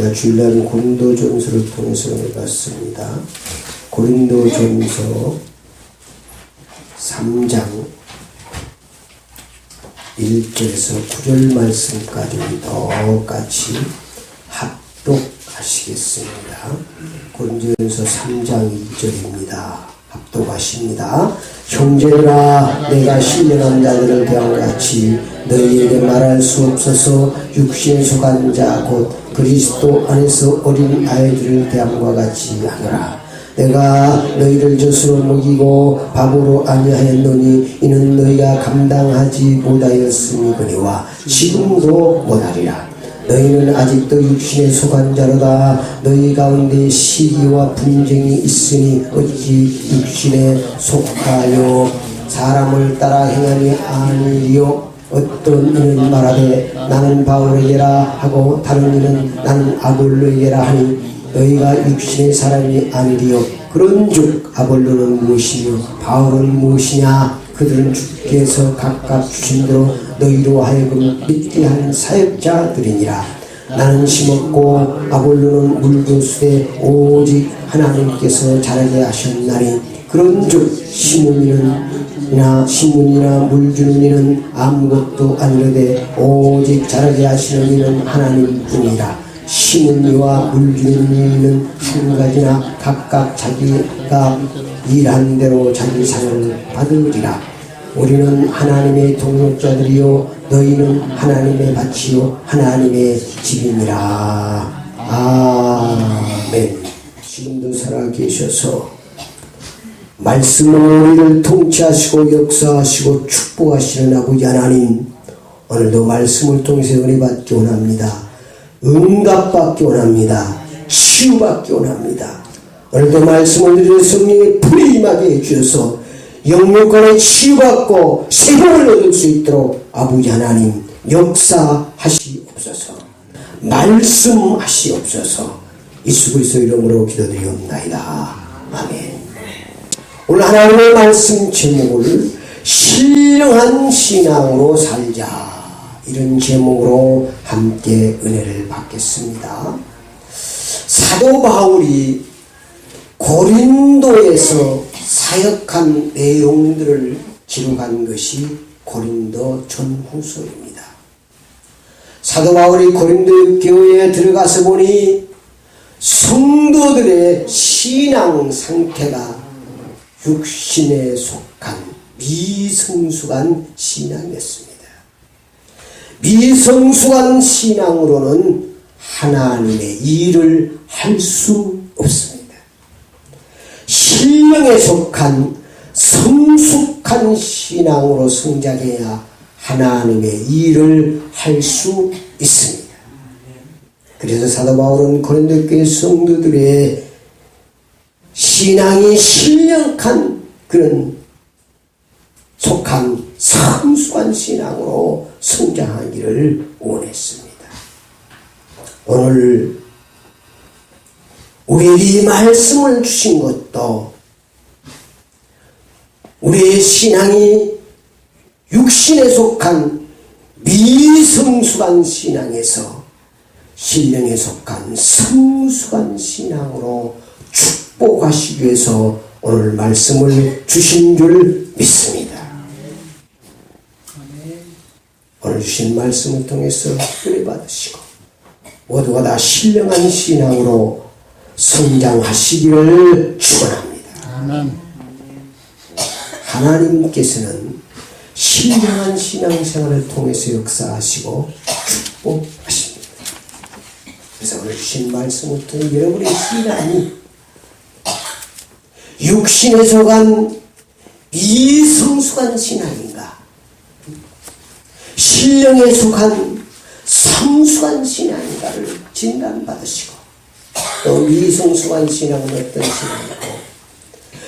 우리가 주일날 고린도전서를 통해서 봤습니다. 고린도전서 3장 1절에서 9절 말씀까지 똑같이 합독하시겠습니다. 고린도전서 3장 1절입니다. 합독하십니다. 형제들아, 내가 신령한 자들을 대함과 같이 너희에게 말할 수 없어서 육신에 속한 자 곧 그리스도 안에서 어린 아이들을 대함과 같이 하노라. 내가 너희를 젖으로 먹이고 밥으로 아니하였노니 이는 너희가 감당하지 못하였음이거니와 지금도 못하리라. 너희는 아직도 육신에 속한 자로다. 너희 가운데 시기와 분쟁이 있으니 어찌 육신에 속하여 사람을 따라 행함이 아니요. 어떤 이는 말하되 나는 바울에게라 하고 다른 이는 나는 아볼로에게라 하니 너희가 육신의 사람이 아니리요. 그런즉 아볼로는 무엇이며 바울은 무엇이냐. 그들은 주께서 각각 주신 대로 너희로 하여금 믿게 하는 사역자들이니라. 나는 심었고 아볼로는 물교수되 오직 하나님께서 자라게 하셨나니 그런즉 심은이나 물주는 이는 아무것도 아니로되 오직 자라게 하시는 이는 하나님뿐이라. 심은 이와 물주는 이는 한 가지나 각각 자기가 일한 대로 자기 상을 받으리라. 우리는 하나님의 동역자들이요 너희는 하나님의 밭이요 하나님의 집이니라. 아멘. 지금도 살아계셔서 말씀으로 우리를 통치하시고 역사하시고 축복하시는 아버지 하나님, 오늘도 말씀을 통해서 은혜받기 원합니다. 응답받기 원합니다. 치유받기 원합니다. 오늘도 말씀을 드려 성령의 불이 임하게 해주셔서 영육간에 치유받고 생명을 얻을 수 있도록 아버지 하나님 역사하시옵소서. 말씀하시옵소서. 예수 그리스도 이름으로 기도드리옵나이다. 아멘. 오늘 하나님의 말씀 제목을 신령한 신앙으로 살자, 이런 제목으로 함께 은혜를 받겠습니다. 사도 바울이 고린도에서 사역한 내용들을 기록한 것이 고린도 전후서입니다. 사도 바울이 고린도 교회에 들어가서 보니 성도들의 신앙 상태가 육신에 속한 미성숙한 신앙이었습니다. 미성숙한 신앙으로는 하나님의 일을 할 수 없습니다. 신령에 속한 성숙한 신앙으로 성장해야 하나님의 일을 할 수 있습니다. 그래서 사도 바울은 고린도 교회 성도들의 신앙이 신령한 그런 속한 성숙한 신앙으로 성장하기를 원했습니다. 오늘 우리에게 이 말씀을 주신 것도 우리의 신앙이 육신에 속한 미성숙한 신앙에서 신령에 속한 성숙한 신앙으로 축복하시기 위해서 오늘 말씀을 주신 줄 믿습니다. 오늘 주신 말씀을 통해서 은혜 받으시고 모두가 다 신령한 신앙으로 성장하시기를 축원합니다. 하나님께서는 신령한 신앙생활을 통해서 역사하시고 축복하십니다. 그래서 오늘 주신 말씀을 통해 여러분의 신앙이 육신에 속한 미성숙한 신앙인가, 신령에 속한 성숙한 신앙인가를 진단받으시고, 또 미성숙한 신앙은 어떤 신앙이고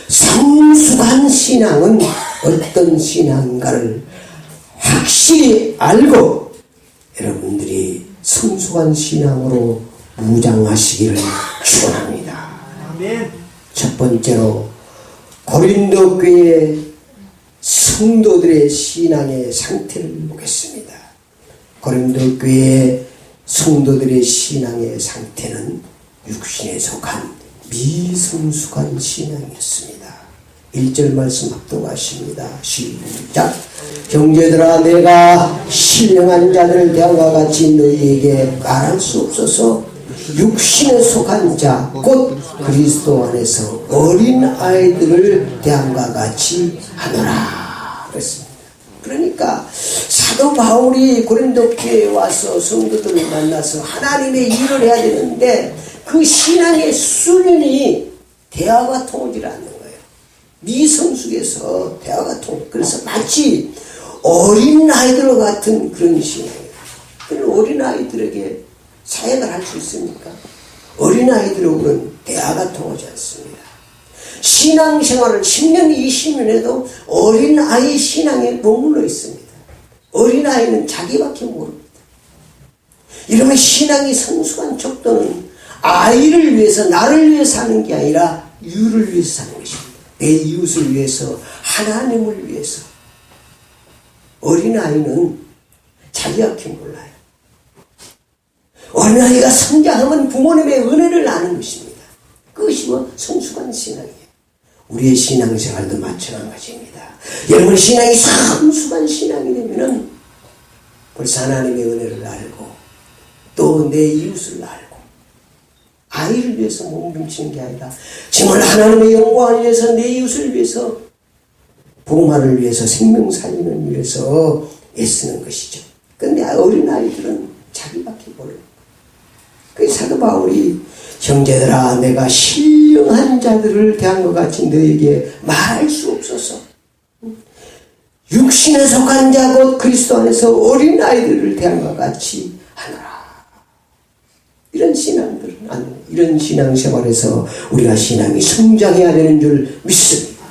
성숙한 신앙은 어떤 신앙인가를 확실히 알고 여러분들이 성숙한 신앙으로 무장하시기를 축원합니다. 아멘. 첫 번째로 고린도 교회 성도들의 신앙의 상태를 보겠습니다. 고린도 교회 성도들의 신앙의 상태는 육신에 속한 미성숙한 신앙이었습니다. 1절 말씀 합독하십니다. 시작. 형제들아, 내가 신령한 자들을 대함과 같이 너희에게 말할 수 없어서 육신에 속한 자 곧 그리스도 안에서 어린 아이들을 대함과 같이 하노라 그랬습니다. 그러니까 사도 바울이 고린도 교회에 와서 성도들을 만나서 하나님의 일을 해야 되는데 그 신앙의 수준이 대화가 통하지 않는 거예요. 미성숙해서 대화가 그래서 마치 어린아이들 같은 그런 신앙이에요. 그런 어린아이들에게 사역을 할 수 있습니까? 어린아이들하고는 대화가 통하지 않습니다. 신앙생활을 10년, 20년 해도 어린아이 신앙에 머물러 있습니다. 어린아이는 자기밖에 모릅니다. 이러면 신앙이 성숙한 척도는 아이를 위해서, 나를 위해서 사는 게 아니라 유를 위해서 사는 것입니다. 내 이웃을 위해서, 하나님을 위해서. 어린아이는 자기밖에 몰라요. 어린아이가 성장하면 부모님의 은혜를 아는 것입니다. 그것이 뭐 성숙한 신앙이에요. 우리의 신앙생활도 마찬가지입니다. 여러분 신앙이 성숙한 신앙이 되면은 벌써 하나님의 은혜를 알고 또 내 이웃을 알고 아이를 위해서 몸부림치는 게 아니라 정말 하나님의 영광을 위해서 내 이웃을 위해서 복음화를 위해서 생명 살리는 위해서 애쓰는 것이죠. 그런데 어린아이들은 자기밖에 모릅니다. 그래서 사도 바울이 형제들아, 내가 신령한 자들을 대한 것 같이 너에게 말할 수 없어서 육신에 속한 자 곧 그리스도 안에서 어린아이들을 대한 것 같이 하노라. 이런 신앙들은 이런 신앙생활에서 우리가 신앙이 성장해야 되는 줄 믿습니다.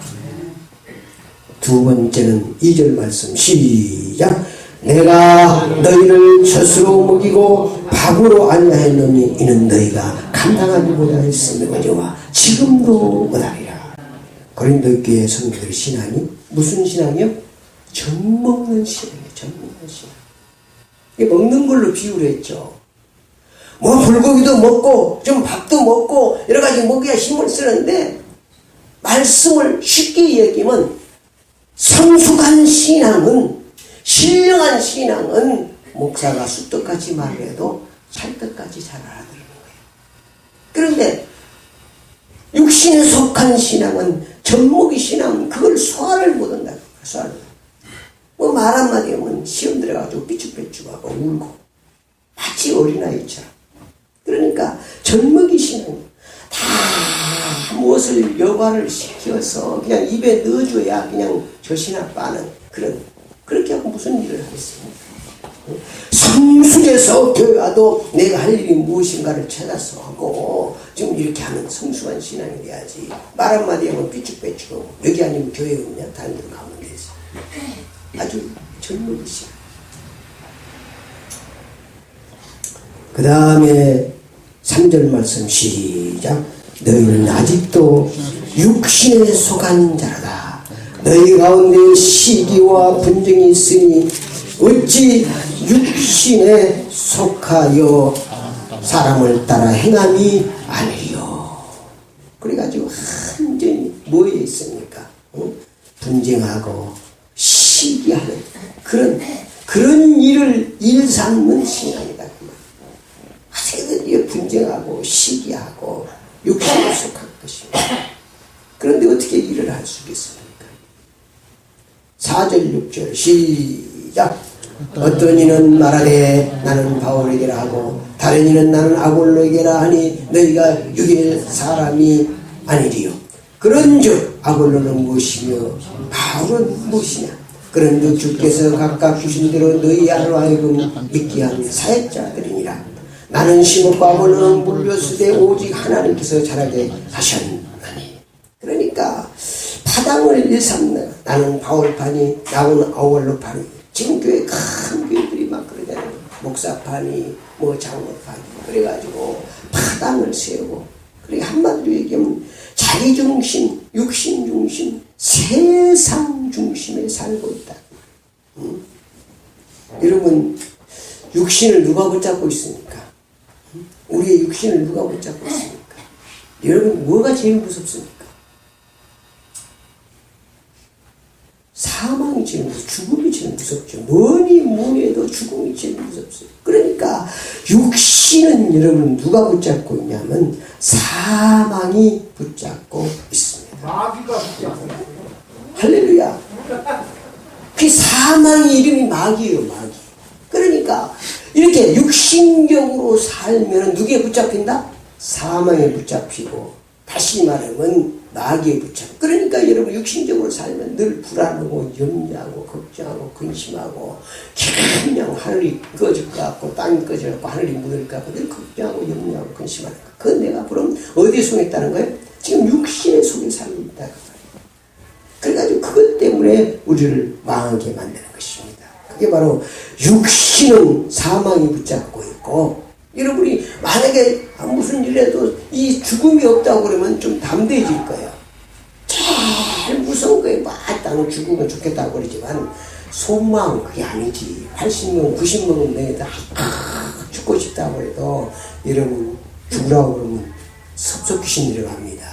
두 번째는 2절 말씀 시작. 내가 너희를 젖으로 먹이고 밥으로 안냐했노니 이는 너희가 감당하지 못하였으므로와 지금도 못하리라. 고린도 교회 성도들 신앙이 무슨 신앙이요? 젖 먹는 신앙이에요. 젖 먹는 신앙. 이게 먹는 걸로 비유를 했죠. 뭐 불고기도 먹고 좀 밥도 먹고 여러 가지 먹어야 힘을 쓰는데 말씀을 쉽게 얘기하면 성숙한 신앙은, 신령한 신앙은 목사가 쑥떡같이 말해도 찰떡같이 잘 알아듣는 거예요. 그런데 육신에 속한 신앙은, 젖먹이 신앙은 그걸 소화를 못한다는 거예요. 소화를. 뭐 말 한마디 하면 시험 들어가지고 삐죽삐죽하고 울고 마치 어린아이처럼. 그러니까 젖먹이 신앙은 다 무엇을 여과를 시켜서 그냥 입에 넣어줘야 그냥 젖이나 빠는 그렇게 하고 무슨 일을 하겠습니까? 성숙해서 교회 와도 내가 할 일이 무엇인가를 찾아서 하고 좀 이렇게 하는 성숙한 신앙이 돼야지. 말 한마디 하면 삐죽삐죽하고 여기 아니면 교회 오면 다른 데로 가면 되지. 아주 젊은 신앙. 그 다음에 3절 말씀 시작. 너희는 아직도 육신에 속한 자라다. 너희 가운데 시기와 분쟁이 있으니 어찌 육신에 속하여 사람을 따라 행함이 아니요. 그래가지고 완전히 뭐에 있습니까? 분쟁하고 시기하는 그런 일을 일삼는 신앙이다. 아직은 분쟁하고 시기하고 육신에 속한 것입니다. 그런데 어떻게 일을 할 수 있겠습니까? 4절 6절 시작. 어떤 이는 말하되 나는 바울에게라 하고 다른 이는 나는 아볼로에게라 하니 너희가 육의 사람이 아니리요. 그런즉 아볼로는 무엇이며 바울은 무엇이냐. 그런즉 주께서 각각 주신 대로 너희 안으로 하여금 믿게 하는 사역자들이니라. 나는 심었고 아볼로는 물렸으되 오직 하나님께서 자라게 하셨나니. 그러니까 파당을 일삼는, 나는 바울파니 나는 아볼로파니. 지금 교회 큰 교회들이 막 그러잖아요. 목사파니 뭐 장로파니. 그래가지고 파당을 세우고, 그래 한마디로 얘기하면 자기중심, 육신중심, 세상 중심에 살고 있다. 여러분 육신을 누가 붙잡고 있습니까? 우리의 육신을 누가 붙잡고 있습니까? 여러분, 뭐가 제일 무섭습니까? 사망이 제일 무섭죠. 죽음이 제일 무섭죠. 뭐니 해도 죽음이 제일 무섭어요. 그러니까 육신은 여러분 누가 붙잡고 있냐면 사망이 붙잡고 있습니다. 마귀가 붙잡고 있어요. 할렐루야. 그 사망의 이름이 마귀예요. 마귀. 그러니까 이렇게 육신적으로 살면 누구에 붙잡힌다? 사망에 붙잡히고, 다시 말하면 마귀에 붙잡혀. 그러니까 여러분 육신적으로 살면 늘 불안하고 염려하고 걱정하고 근심하고, 그냥 하늘이 꺼질 것 같고 땅이 꺼질 것 같고 하늘이 무너질 것 같고 늘 걱정하고 염려하고 근심하는 거야. 그건 내가 그럼 어디에 속에 있다는 거예요? 지금 육신의 속에 살고 있다. 그래가지고 그것 때문에 우리를 망하게 만드는 것입니다. 그게 바로 육신은 사망이 붙잡고 있고, 여러분이 만약에 무슨 일에도 이 죽음이 없다고 그러면 좀 담대해질 거예요. 제일 무서운 거예요. 나는 죽으면 좋겠다고 그러지만 속마음 그게 아니지. 80명 90명은 내다 죽고 싶다고 해도 여러분 죽으라고 그러면 섭섭귀신 들어갑니다.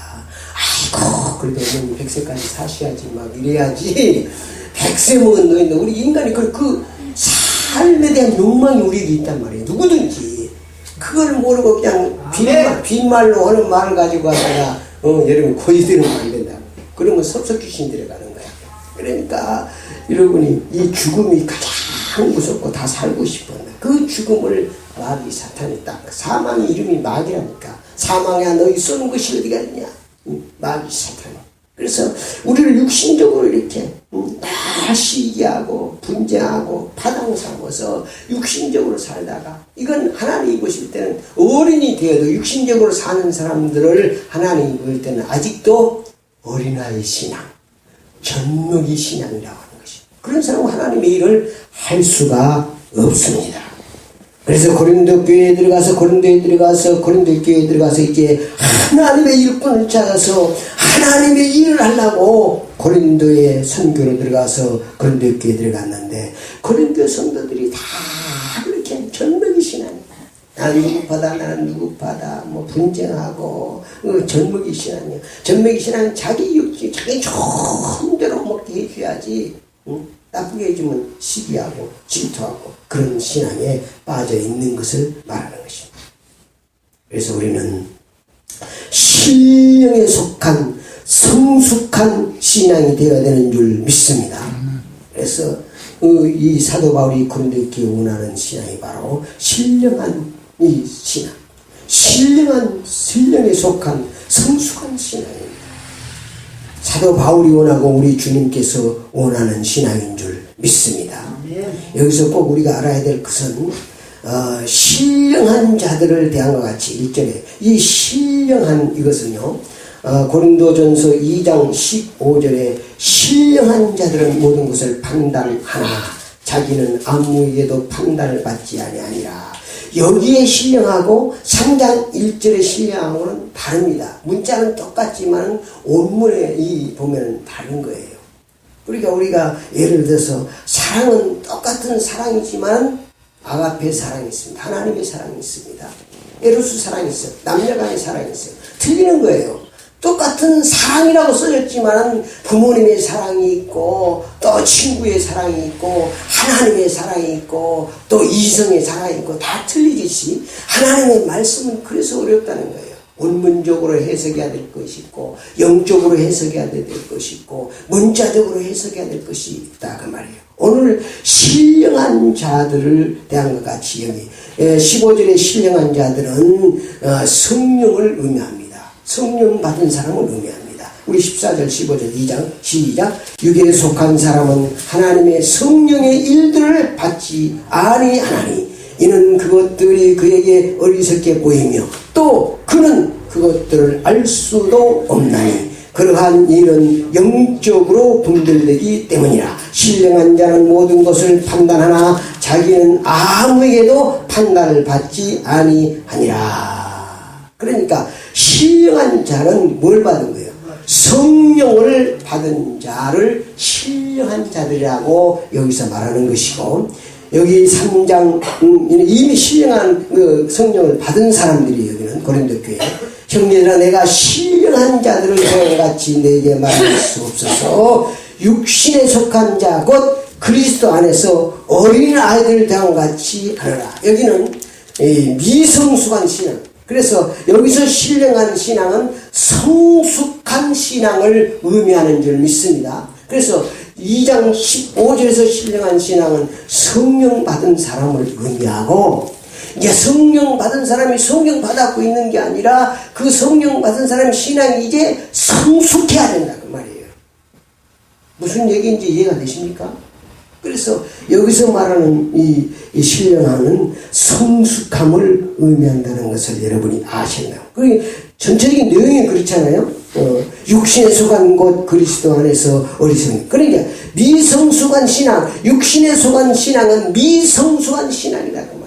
아이고 그래도 너는 100세까지 사셔야지 막 이래야지. 100세 먹은 너희는 우리 인간이 그 삶에 대한 욕망이 우리에게 있단 말이에요. 누구든지 그걸 모르고 그냥 빈말로 하는 말을 가지고 하다가 여러분 고지 들으면 안 된다. 그러면 섭섭귀신 들어가는 거야. 그러니까 여러분이 이 죽음이 가장 무섭고 다 살고 싶었나. 그 죽음을 마귀 사탄이 딱 사망의 이름이 마귀라니까. 사망이야 너희 쏘는 것이 어디가 있냐. 마귀 사탄. 그래서 우리를 육신적으로 이렇게 다 시기하고 분쟁하고 파당 삼아서 육신적으로 살다가, 이건 하나님이 보실 때는 어린이 되어도 육신적으로 사는 사람들을 하나님이 볼 때는 아직도 어린아이 신앙, 젖먹이 신앙이라고 하는 것이. 그런 사람은 하나님의 일을 할 수가 없습니다. 그래서 고린도 교회에 들어가서 이제 하나님의 일꾼을 찾아서 하나님의 일을 하려고 고린도에 선교로 들어가서 고린도 교회에 들어갔는데, 고린도 성도들이 다 그렇게 젖먹이 신앙이야. 나는 누구파다 뭐 분쟁하고 젖먹이 신앙이야. 젖먹이 신앙은 자기 육지 자기 좋은 대로 먹게 해줘야지. 나쁘게 해주면 시기하고 질투하고 그런 신앙에 빠져 있는 것을 말하는 것입니다. 그래서 우리는 신령에 속한 성숙한 신앙이 되어야 되는 줄 믿습니다. 그래서 이 사도 바울이 고린도에 원하는 신앙이 바로 신령한 이 신앙, 신령에 속한 성숙한 신앙입니다. 사도 바울이 원하고 우리 주님께서 원하는 신앙인 줄 믿습니다. 여기서 꼭 우리가 알아야 될 것은 신령한 자들을 대한 것 같이 1절에 이 신령한 이것은요, 고린도전서 2장 15절에 신령한 자들은 모든 것을 판단하나 자기는 아무에게도 판단을 받지 아니하니라. 여기에 신령하고 3장 1절의 신령하고는 다릅니다. 문자는 똑같지만 원문에 보면 다른 거예요. 그러니까 우리가 예를 들어서 사랑은 똑같은 사랑이지만 아가페 사랑이 있습니다. 하나님의 사랑이 있습니다. 에로스 사랑이 있어요. 남녀간의 사랑이 있어요. 틀리는 거예요. 똑같은 사랑이라고 써졌지만 부모님의 사랑이 있고 또 친구의 사랑이 있고 하나님의 사랑이 있고 또 이성의 사랑이 있고 다 틀리듯이 하나님의 말씀은 그래서 어렵다는 거예요. 원문적으로 해석해야 될 것이 있고 영적으로 해석해야 될 것이 있고 문자적으로 해석해야 될 것이 있다 그 말이에요. 오늘 신령한 자들을 대한 것 같이 여기 15절의 신령한 자들은 성령을 의미합니다. 성령 받은 사람을 의미합니다. 우리 14절 15절 2장 시작. 육에 속한 사람은 하나님의 성령의 일들을 받지 아니하나니 이는 그것들이 그에게 어리석게 보이며 또 그는 그것들을 알 수도 없나니 그러한 일은 영적으로 분별되기 때문이라. 신령한 자는 모든 것을 판단하나 자기는 아무에게도 판단을 받지 아니하니라. 그러니까 신령한 자는 뭘 받은 거예요? 성령을 받은 자를 신령한 자들이라고 여기서 말하는 것이고, 여기 3장 이미 신령한 그 성령을 받은 사람들이 여기는 고린도 교회. 형제들아, 내가 신령한 자들을 저같이 내게 말할 수 없어서 육신에 속한 자 곧 그리스도 안에서 어린 아이들 대함같이 하느라. 여기는 미성숙한 신앙. 그래서 여기서 신령한 신앙은 성숙한 신앙을 의미하는 줄 믿습니다. 그래서 2장 15절에서 신령한 신앙은 성령 받은 사람을 의미하고, 이제 성령 받은 사람이 성령 받았고 있는 게 아니라 그 성령 받은 사람의 신앙이 이제 성숙해야 된다 그 말이에요. 무슨 얘기인지 이해가 되십니까? 그래서 여기서 말하는 이 신령함은 성숙함을 의미한다는 것을 여러분이 아셨나요? 그 전체적인 내용이 그렇잖아요. 육신에 속한 것 그리스도 안에서 어리석은. 그러니까 미성숙한 신앙, 육신에 속한 신앙은 미성숙한 신앙이다 그 말이에요.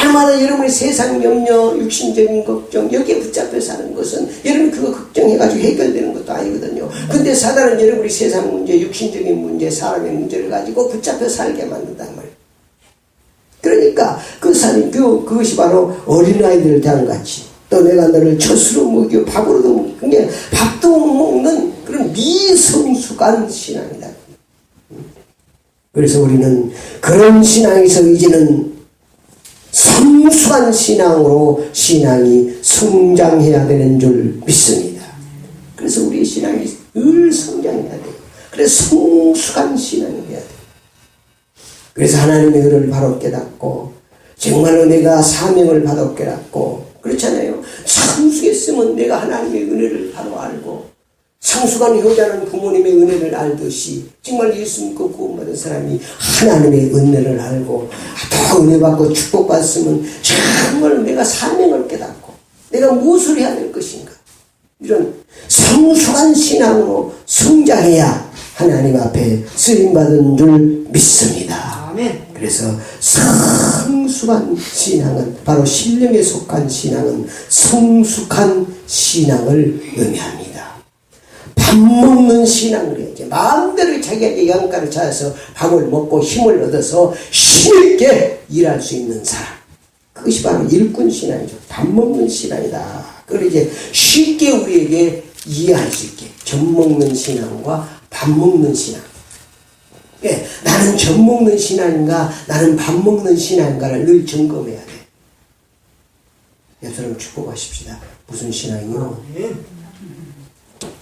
날마다 여러분의 세상 염려, 육신적인 걱정, 여기에 붙잡혀 사는 것은 여러분이 그거 걱정해가지고 해결되는 것도 아니거든요. 근데 사단은 여러분이 세상 문제, 육신적인 문제, 사람의 문제를 가지고 붙잡혀 살게 만든단 말이에요. 그러니까 그것이 바로 어린아이들을 대한 같이, 또 내가 너를 젖으로 먹이고 밥으로도 먹이고, 그게 밥도 못 먹는 그런 미성숙한 신앙이다. 그래서 우리는 그런 신앙에서 이제는 성숙한 신앙으로 신앙이 성장해야 되는 줄 믿습니다. 그래서 우리의 신앙이 늘 성장해야 돼요. 그래서 성숙한 신앙이 해야 돼요. 그래서 하나님의 은혜를 바로 깨닫고, 정말로 내가 사명을 바로 깨닫고, 그렇잖아요. 성숙했으면 내가 하나님의 은혜를 바로 알고, 성숙한 효자는 부모님의 은혜를 알듯이 정말 예수 믿고 구원받은 사람이 하나님의 은혜를 알고 더 은혜 받고 축복받았으면 정말 내가 사명을 깨닫고 내가 무엇을 해야 될 것인가, 이런 성숙한 신앙으로 성장해야 하나님 앞에 쓰임받은 줄 믿습니다. 아멘. 그래서 성숙한 신앙은, 바로 신령에 속한 신앙은 성숙한 신앙을 의미합니다. 밥 먹는 신앙을 해야지. 마음대로 자기에게 영가를 찾아서 밥을 먹고 힘을 얻어서 힘있게 일할 수 있는 사람, 그것이 바로 일꾼 신앙이죠. 밥 먹는 신앙이다. 그걸 이제 쉽게 우리에게 이해할 수 있게, 젖 먹는 신앙과 밥 먹는 신앙. 예, 나는 젖 먹는 신앙인가, 나는 밥 먹는 신앙인가를 늘 점검해야 돼. 옆 사람 축복하십시다. 무슨 신앙이요?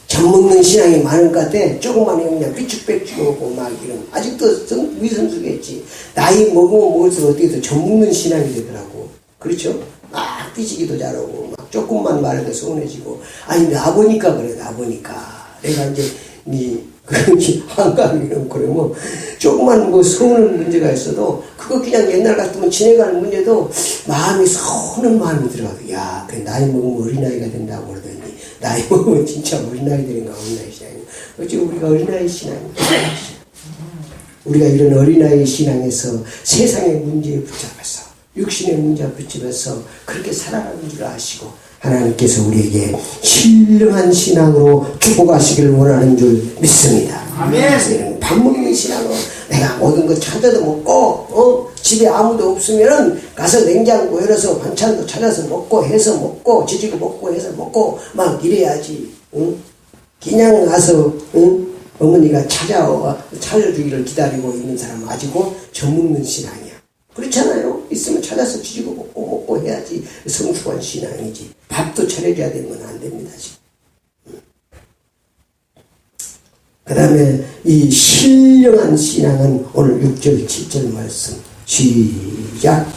젖 먹는 신앙이 많은 것 같아. 조금만 그냥 삐죽빼죽하고 막 이런. 아직도 미성숙했지. 나이 먹으면 먹을수록 어떻게 더 젖 먹는 신앙이 되더라고. 그렇죠? 막 삐지기도 잘하고 막 조금만 말해도 서운해지고. 아니 나 보니까 그래. 나 보니까 내가 이제 그렇게 한가하기는 그래. 뭐 조금만 뭐 서운한 문제가 있어도 그거 그냥 옛날 같으면 지내가는 문제도 마음이 서운한 마음이 들어가도, 야, 그 나이 먹으면 어린아이가 된다고 그러더니 나이 먹으면 진짜 어린아이 되는가. 어린아이 신앙이 어찌 우리가 어린아이 신앙입니다. 우리가 이런 어린아이 신앙에서 세상의 문제에 붙잡아서, 육신의 문제에 붙잡아서 그렇게 살아가는 줄 아시고 하나님께서 우리에게 신령한 신앙으로 축복하시기를 원하는 줄 믿습니다. 아멘. 밥 먹는 신앙으로 내가 모든 거 찾아도 먹고, 집에 아무도 없으면은 가서 냉장고 열어서 반찬도 찾아서 먹고 해서 먹고, 지지고 먹고 해서 먹고 막 이래야지. 그냥 가서 어머니가 찾아주기를 기다리고 있는 사람 아직은 젖 먹는 신앙이야. 그렇잖아요. 있으면 찾아서 지지고 먹고 해야지 성숙한 신앙이지. 밥도 차려줘야 되는 건 안 됩니다. 지금. 그 다음에 이 신령한 신앙은 오늘 6절 7절 말씀 시작.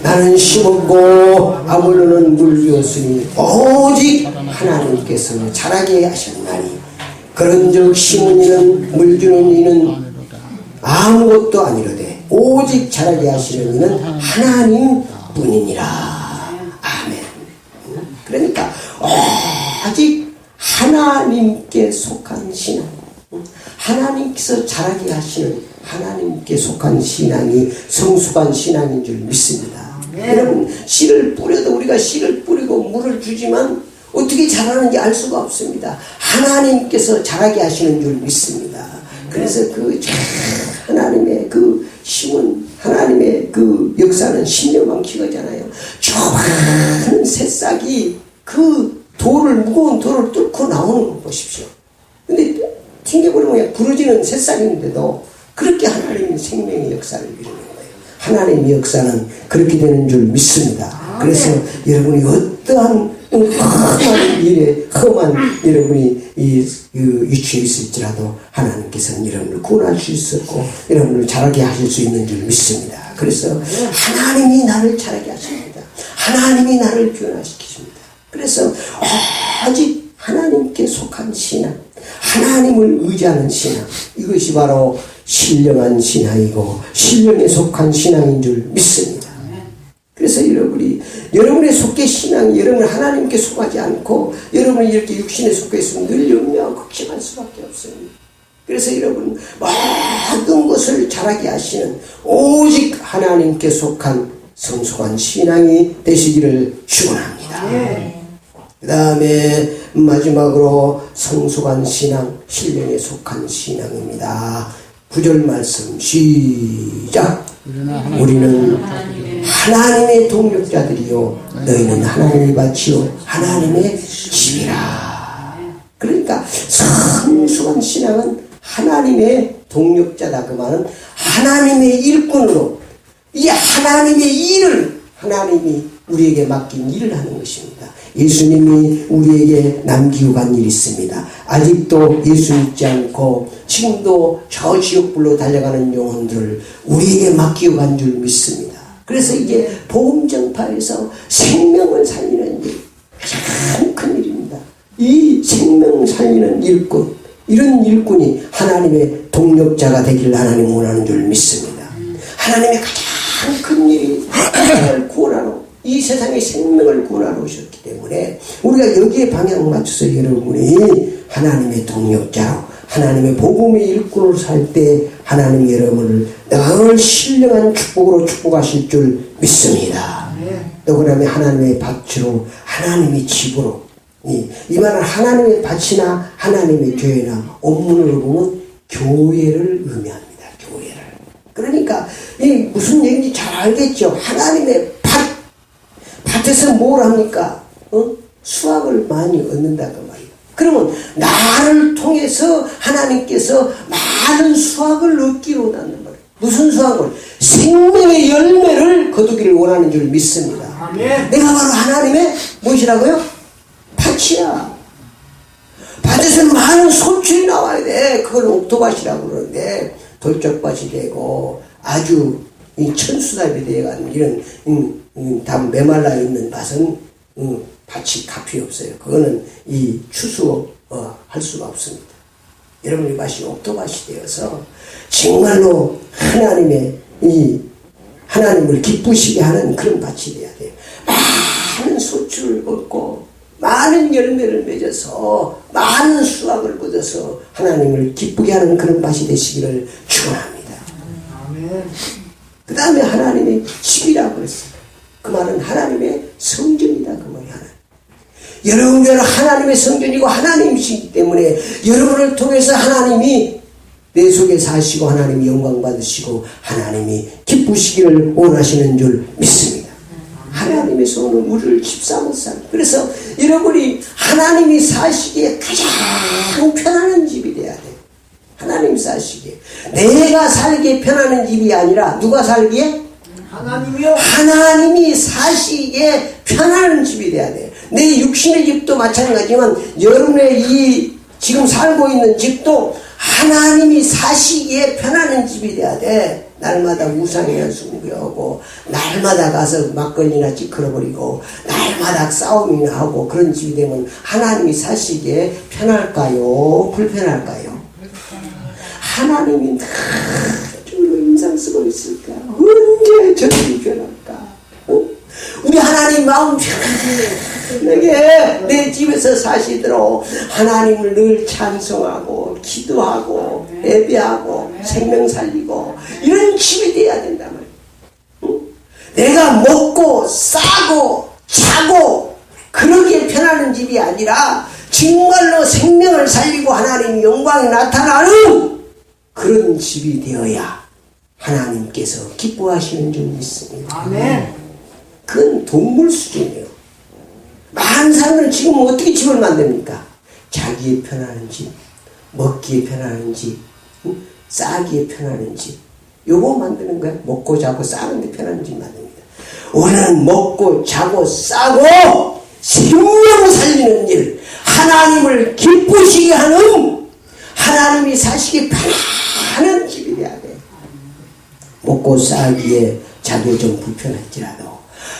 나는 심었고 아볼로는 물주었으니 오직 하나님께서 자라게 하셨나니 그런즉 심은 이는 물주는 이는 아무것도 아니로되 오직 자라게 하시는 이는 하나님 뿐이니라. 아멘. 그러니까 오직 하나님께 속한 신앙, 하나님께서 자라게 하시는 하나님께 속한 신앙이 성숙한 신앙인 줄 믿습니다. 여러분, 씨를 뿌려도 우리가 씨를 뿌리고 물을 주지만 어떻게 자라는지 알 수가 없습니다. 하나님께서 자라게 하시는 줄 믿습니다. 그래서 그 하나님의 그 힘은, 하나님의 그 역사는 신령방치거잖아요. 저 많은 새싹이 그 무거운 돌을 뚫고 나오는 거 보십시오. 근데 튕겨버리면 그냥 부러지는 새싹인데도 그렇게 하나님의 생명의 역사를 이루는 거예요. 하나님의 역사는 그렇게 되는 줄 믿습니다. 그래서 여러분이 어떠한 험한 일에 여러분이 위치에 있을지라도 하나님께서는 여러분을 구원할 수 있었고 여러분을 자라게 하실 수 있는 줄 믿습니다. 그래서 하나님이 나를 자라게 하십니다. 하나님이 나를 변화시키십니다. 그래서 오직 하나님께 속한 신앙, 하나님을 의지하는 신앙, 이것이 바로 신령한 신앙이고 신령에 속한 신앙인 줄 믿습니다. 그래서 여러분의 속계 신앙이 여러분 하나님께 속하지 않고 여러분이 이렇게 육신에 속해 있으면 늘 염려하고 걱정할 수밖에 없습니다. 그래서 여러분 모든 것을 잘하게 하시는 오직 하나님께 속한 성숙한 신앙이 되시기를 축원합니다. 그 다음에 마지막으로 성숙한 신앙, 신령에 속한 신앙입니다. 9절 말씀 시작. 우리는 하나님의 동력자들이요 너희는 하나님의 밭이요 하나님의 집이라. 그러니까 성숙한 신앙은 하나님의 동력자다. 그 말은 하나님의 일꾼으로 이 하나님의 일을 하나님이 우리에게 맡긴 일을 하는 것입니다. 예수님이 우리에게 남기고 간 일이 있습니다. 아직도 예수 믿지 않고 지금도 저 지옥불로 달려가는 영혼들을 우리에게 맡기고 간 줄 믿습니다. 그래서 이게 복음 전파에서 생명을 살리는 일, 참 큰 일입니다. 이 생명 살리는 일꾼, 이런 일꾼이 하나님의 동력자가 되기를 하나님 원하는 줄 믿습니다. 하나님의 가장 큰 일이 세상을 구원하러, 이 세상의 생명을 구원하러 오셨기 때문에 우리가 여기에 방향을 맞춰서 여러분이 하나님의 동력자로 하나님의 복음의 일꾼으로 살 때 하나님 여러분을 늘 신령한 축복으로 축복하실 줄 믿습니다. 또 그다음에 하나님의 밭으로 하나님의 집으로, 이 말은 하나님의 밭이나 하나님의 교회나 원문으로 보면 교회를 의미합니다. 교회를. 그러니까 이 무슨 얘기인지 잘 알겠죠. 하나님의 밭에서 뭘 합니까? 수확을 많이 얻는다고 말이에요. 그러면 나를 통해서 하나님께서 많은 수확을 얻기를 원하는 말이에요. 무슨 수확을? 생명의 열매를 거두기를 원하는 줄 믿습니다. 아멘. 내가 바로 하나님의 무엇이라고요? 밭이야. 밭에서 많은 소출이 나와야 돼. 그걸 옥토밭이라고 그러는데 돌적밭이 되고 아주 이 천수답이 되어가는 이런 다 메말라 있는 밭은 밭이 값이 없어요. 그거는 이 추수할 수가 없습니다. 여러분의 밭이 옥토밭이 되어서 정말로 하나님을 기쁘시게 하는 그런 밭이 돼야 돼요. 많은 소출을 얻고 많은 열매를 맺어서 많은 수확을 얻어서 하나님을 기쁘게 하는 그런 밭이 되시기를 축원합니다. 그 다음에 하나님의 집이라고 했어요. 그 말은 하나님의 성전이다. 그 말이 여러분은 하나님의 성전이고 하나님이시기 때문에 여러분을 통해서 하나님이 내 속에 사시고 하나님이 영광 받으시고 하나님이 기쁘시기를 원하시는 줄 믿습니다. 하나님의 손은 우리를 집사못 살. 그래서 여러분이 하나님이 사시기에 가장 편안한 집이 돼야 돼. 하나님 사시기에. 내가 살기에 편안한 집이 아니라 누가 살기에? 하나님이요. 하나님이 사시기에 편안한 집이 돼야 돼. 내 육신의 집도 마찬가지지만 여러분의 이 지금 살고 있는 집도 하나님이 사시기에 편안한 집이 돼야 돼. 날마다 우상이나 숭배하고 날마다 가서 막걸리나 찌그러버리고 날마다 싸움이나 하고 그런 집이 되면 하나님이 사시기에 편할까요? 불편할까요? 하나님이 저로 인상 쓰고 있을까? 언제 저들이 변할까? 우리 하나님 마음 편하게 내 집에서 사시도록 하나님을 늘 찬송하고 기도하고 예배하고 생명 살리고 이런 집이 돼야 된단 말이에요. 내가 먹고 싸고 자고 그러기에 편하는 집이 아니라 정말로 생명을 살리고 하나님 영광이 나타나는 그런 집이 되어야 하나님께서 기뻐하시는 줄 믿습니다. 아멘. 그건 동물 수준이에요. 많은 사람들은 지금 어떻게 집을 만듭니까? 자기의 편안한 집, 먹기에 편안한 집, 싸기에 편안한 집, 요거 만드는 거야. 먹고 자고 싸는데 편안한 집 만듭니다. 우리는 먹고 자고 싸고 생명을 살리는 일, 하나님을 기쁘시게 하는, 하나님이 사시기 편안한 집이 돼야 돼. 먹고 싸기에 자기 좀 불편할지라도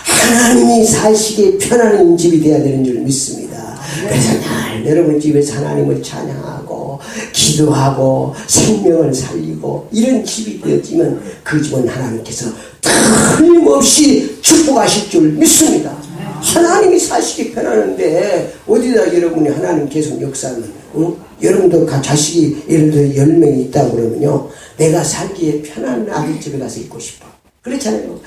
하나님이 사시기에 편안한 집이 돼야 되는 줄 믿습니다. 그래서 날 여러분 집에서 하나님을 찬양하고 기도하고 생명을 살리고 이런 집이 되어지면 그 집은 하나님께서 틀림없이 축복하실 줄 믿습니다. 하나님이 사시기 편하는데 어디다 여러분이 하나님 계속 역사하면 여러분도 자식이 예를 들어 10명이 있다고 그러면요, 내가 살기에 편한 아들 집에 가서 있고 싶어. 그렇잖아요.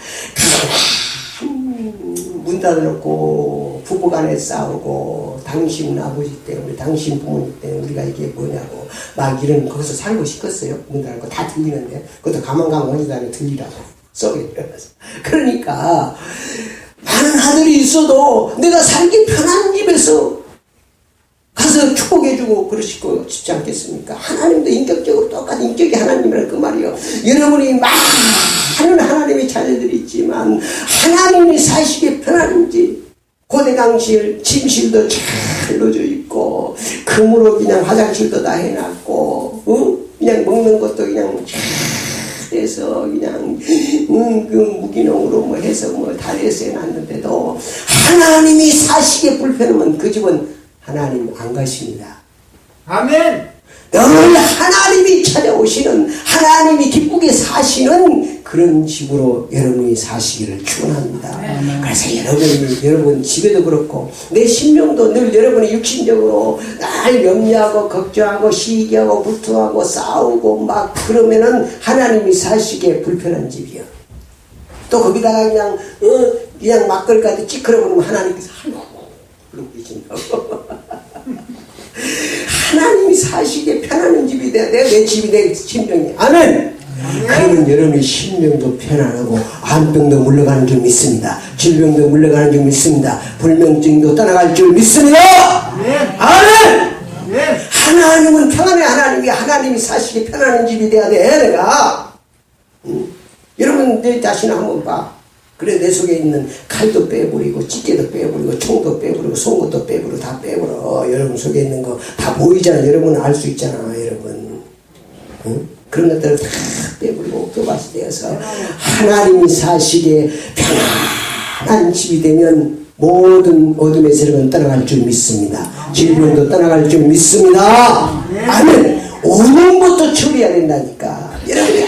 문 닫아놓고 부부간에 싸우고 당신 아버지 때문에 당신 부모님 때문에 우리가 이게 뭐냐고 막 이런, 거기서 살고 싶겠어요? 문 닫아놓고 다 들리는데 그것도 가만가만 어디다 안에 들리라고 썩에 일어나서. 그러니까 많은 아들이 있어도 내가 살기 편한 집에서 가서 축복해주고 그러시고 싶지 않겠습니까? 하나님도 인격적으로 똑같은 인격이 하나님이란 그 말이요. 여러분이 많은 하나님의 자녀들이 있지만 하나님이 사시기 편한지 고대강실 침실도 잘 넣어져 있고 금으로 그냥 화장실도 다 해놨고 그냥 먹는 것도 그냥 잘 해서 그냥 그 무기농으로 뭐 해서 뭐 다 해서 해놨는데도 하나님이 사시기에 불편하면 그 집은 하나님 안 가십니다. 아멘. 늘 하나님이 찾아오시는, 하나님이 기쁘게 사시는 그런 집으로 여러분이 사시기를 축원합니다. 그래서 여러분 집에도 그렇고 내 심령도 늘 여러분이 육신적으로 날 염려하고 걱정하고 시기하고 불투하고 싸우고 막 그러면은 하나님이 사시기에 불편한 집이요. 또 거기다가 그냥 막걸리까지 찌그러버리면 하나님께서 그러고 계신다고. 하나님이 사시기에 편안한 집이 돼야 돼. 내 집이 내 심령이. 아멘. 그러면 여러분의 심령도 편안하고 암병도 물러가는 줄 믿습니다. 질병도 물러가는 줄 믿습니다. 불면증도 떠나갈 줄 믿습니다. 아멘. 하나님은 평안의 하나님이 사시기에 편안한 집이 돼야 돼. 내가 여러분 내 자신을 한번 봐. 그래 내 속에 있는 칼도 빼버리고 찌개도 빼버리고 총도 빼버리고 송곳도 빼버리고 다 빼버려. 여러분 속에 있는 거 다 보이잖아. 여러분은 알 수 있잖아. 여러분 그런 것들을 다 빼버리고 교밭이 되어서 하나님이 사시기에 편안한 집이 되면 모든 어둠의 세력은 떠나갈 줄 믿습니다. 질병도 떠나갈 줄 믿습니다. 아멘. 오는 것도 처리해야 된다니까. 여러분이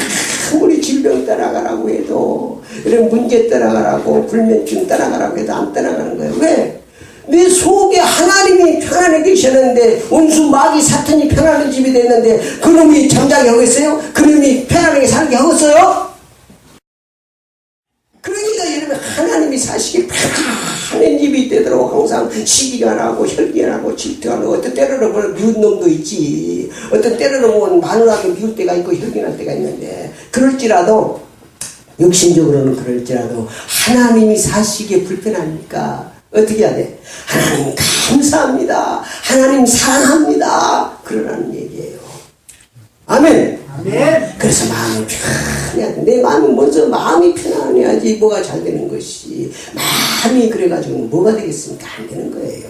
아무리 질병 떠나가라고 해도, 이런 문제 떠나가라고, 불면증 떠나가라고 해도 안 떠나가는 거예요. 왜? 내 속에 하나님이 편안해 계셨는데, 원수 마귀 사탄이 편안한 집이 됐는데 그놈이 잠자게 하겠어요? 그놈이 편안하게 살게 하겠어요? 그러니까 여러분 하나님이 사시기 편한 집이 되도록 항상 시기가 나고 혈기가 나고 질투가 나고, 어떤 때로는 뭐 미운 놈도 있지, 어떤 때로는 뭐 마누라도 미울 때가 있고 혈기 날 때가 있는데, 그럴지라도 육신적으로는 그럴지라도 하나님이 사시기에 불편하니까 어떻게 해야 돼? 하나님 감사합니다, 하나님 사랑합니다, 그러라는 얘기예요. 아멘. 아멘. 그래서 마음이 편해야 돼. 내 마음이 먼저 마음이 편안해야지 뭐가 잘 되는 것이. 마음이 그래가지고 뭐가 되겠습니까? 안 되는 거예요.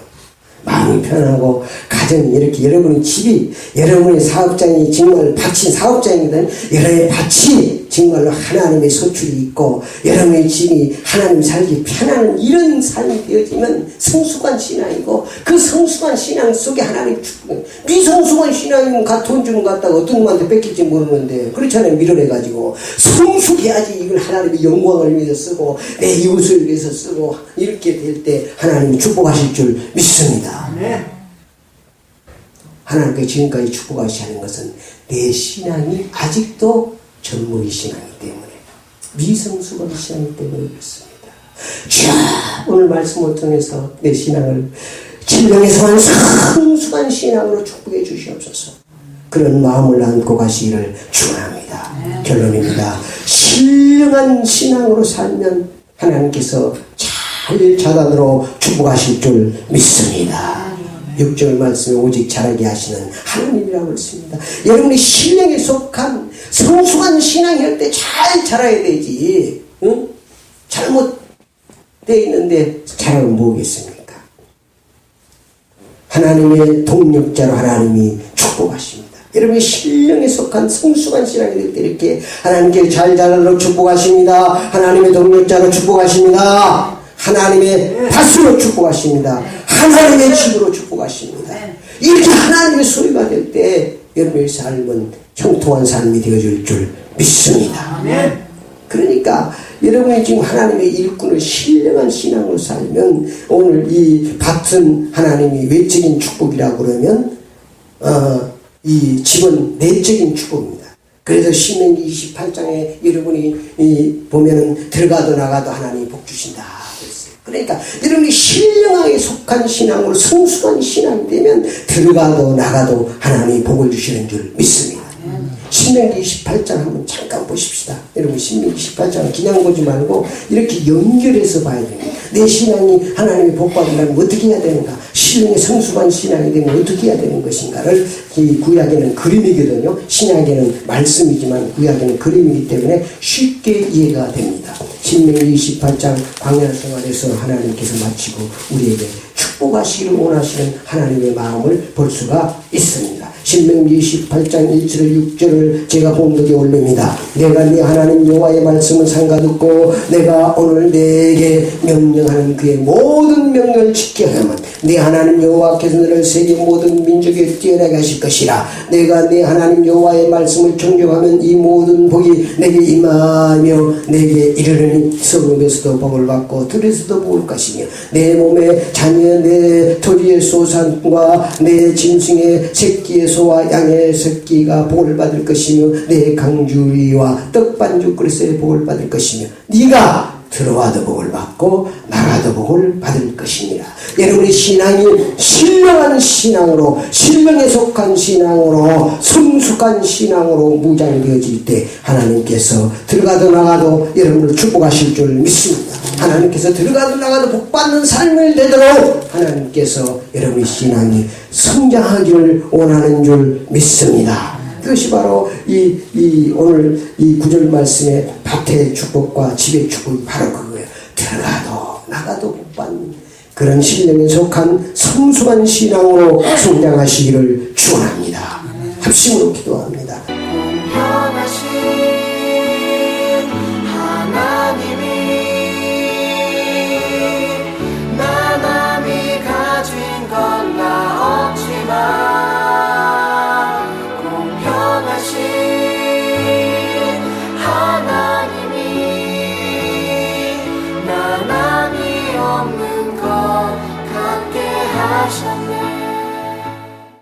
마음이 편하고 가정이 이렇게, 여러분의 집이, 여러분의 사업장이 정말 바친 사업장이든 여러분의 밭이 정말로 하나님의 소출이 있고 여러분의 집이 하나님 살기 편안한 이런 삶이 되어지면 성숙한 신앙이고, 그 성숙한 신앙 속에 하나님 축복. 미성숙한 신앙이면 돈 주는 것 같다가 어떤 놈한테 뺏길지 모르는데, 그렇잖아요. 밀어내가지고 성숙해야지 이걸 하나님의 영광을 위해서 쓰고 내 이웃을 위해서 쓰고, 이렇게 될 때 하나님이 축복하실 줄 믿습니다. 하나님께 지금까지 축복하시는 것은 내 신앙이 아직도 전무의 신앙이기 때문에, 미성숙한 신앙이기 때문에 그렇습니다. 주여 오늘 말씀을 통해서 내 신앙을 진정에서만 성숙한 신앙으로 축복해 주시옵소서. 그런 마음을 안고 가시기를 축원합니다. 결론입니다. 신령한 신앙으로 살면 하나님께서 잘 자단으로 축복하실 줄 믿습니다. 6절 말씀에 오직 자라게 하시는 하나님이라고 했습니다. 여러분이 신령에 속한 성숙한 신앙이 할 때 잘 자라야 되지. 응? 잘못되어 있는데 자라면 뭐겠습니까? 하나님의 동력자로 하나님이 축복하십니다. 여러분이 신령에 속한 성숙한 신앙이 될 때 이렇게 하나님께 잘 자라도록 축복하십니다. 하나님의 동력자로 축복하십니다. 하나님의 밭으로 축복하십니다. 하나님의 집으로 축복하십니다. 이렇게 하나님의 소유가 될 때 여러분의 삶은 형통한 삶이 되어질 줄 믿습니다. 그러니까 여러분이 지금 하나님의 일꾼을 신령한 신앙으로 살면 오늘 이 밭은 하나님이 외적인 축복이라고 그러면 이 집은 내적인 축복입니다. 그래서 신명기 28장에 여러분이 보면은 들어가도 나가도 하나님이 복 주신다 그랬어요. 그러니까 여러분이 신령하게 속한 신앙으로 성숙한 신앙이 되면 들어가도 나가도 하나님이 복을 주시는 줄 믿습니다. 신명기 28장 한번 잠깐 보십시다. 여러분 신명기 28장 그냥 보지 말고 이렇게 연결해서 봐야 됩니다. 내 신앙이 하나님의 복받으려면 어떻게 해야 되는가? 신령의 성숙한 신앙이 되면 어떻게 해야 되는 것인가를 이 구약에는 그림이거든요. 신약에는 말씀이지만 구약에는 그림이기 때문에 쉽게 이해가 됩니다. 신명기 28장 광야 생활에서 하나님께서 마치고 우리에게 축복하시기를 원하시는 하나님의 마음을 볼 수가 있습니다. 신명기 28장 1절 6절을 제가 봉독에 올립니다. 내가 네 하나님 여호와의 말씀을 삼가듣고 내가 오늘 내게 명령하는 그의 모든 명령을 지켜야만 네 하나님 여호와께서 너를 세계 모든 민족에 뛰어나게 하실 것이라. 내가 네 하나님 여호와의 말씀을 존경하면 이 모든 복이 내게 임하며 내게 이르르니 성읍에서도 복을 받고 들에서도 복을 것이며 내 몸에 자녀 내 토리의 소산과 내 짐승의 새끼의 소와 양의 새끼가 복을 받을 것이며 내 강주리와 떡반죽 그릇에 복을 받을 것이며 네가 들어와도 복을 받고 나가도 복을 받을 것이니라. 여러분의 신앙이 신령한 신앙으로 신령에 속한 신앙으로 성숙한 신앙으로 무장되어질 때 하나님께서 들어가도 나가도 여러분을 축복하실 줄 믿습니다. 하나님께서 들어가도 나가도 복받는 삶을 되도록 하나님께서 여러분의 신앙이 성장하기를 원하는 줄 믿습니다. 그것이 바로 오늘 이 구절 말씀의 밭의 축복과 집의 축복이 바로 그거예요. 들어가도 나가도 복받는 그런 신령에 속한 성숙한 신앙으로 성장하시기를 축원합니다. 합심으로 기도합니다.